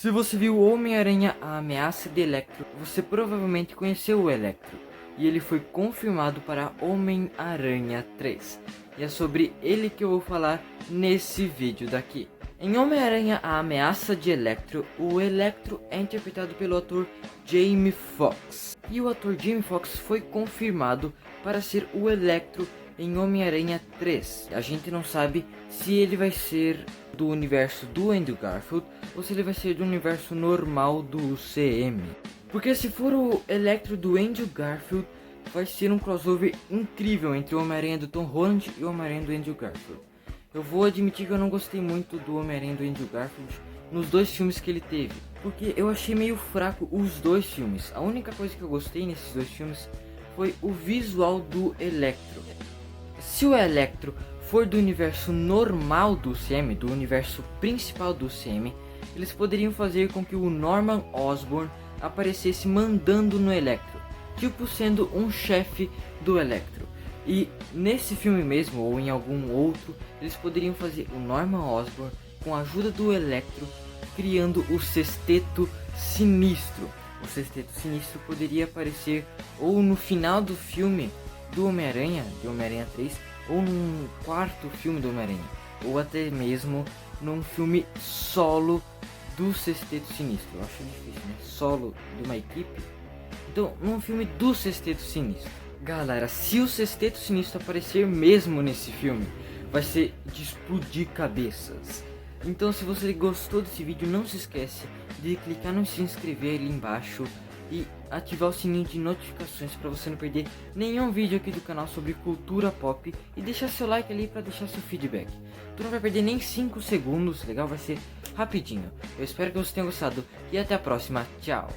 Se você viu Homem-Aranha A Ameaça de Electro, você provavelmente conheceu o Electro, e ele foi confirmado para Homem-Aranha 3. E é sobre ele que eu vou falar nesse vídeo daqui. Em Homem-Aranha A Ameaça de Electro, o Electro é interpretado pelo ator Jamie Foxx. E o ator Jamie Foxx foi confirmado para ser o Electro em Homem-Aranha 3. A gente não sabe se ele vai ser do universo do Andrew Garfield ou se ele vai ser do universo normal do UCM. Porque se for o Electro do Andrew Garfield, vai ser um crossover incrível entre o Homem-Aranha do Tom Holland e o Homem-Aranha do Andrew Garfield. Eu vou admitir que eu não gostei muito do Homem-Aranha do Andrew Garfield nos dois filmes que ele teve, porque eu achei meio fraco os dois filmes. A única coisa que eu gostei nesses dois filmes foi o visual do Electro. Se o Electro for do universo normal do UCM, do universo principal do UCM, eles poderiam fazer com que o Norman Osborn aparecesse mandando no Electro, tipo sendo um chefe do Electro. E nesse filme mesmo, ou em algum outro, eles poderiam fazer o Norman Osborn com a ajuda do Electro, criando o Sexteto Sinistro. O Sexteto Sinistro poderia aparecer ou no final do filme do Homem-Aranha, de Homem-Aranha 3, ou num quarto filme do Homem-Aranha, ou até mesmo num filme solo do Sexteto Sinistro. Eu acho difícil, né? Solo de uma equipe. Então, num filme do Sexteto Sinistro. Galera, se o Sexteto Sinistro aparecer mesmo nesse filme, vai ser de explodir cabeças. Então, se você gostou desse vídeo, não se esquece de clicar no se inscrever ali embaixo e ativar o sininho de notificações para você não perder nenhum vídeo aqui do canal sobre cultura pop, e deixar seu like ali para deixar seu feedback. Tu não vai perder nem 5 segundos, legal? Vai ser rapidinho. Eu espero que você tenha gostado e até a próxima. Tchau!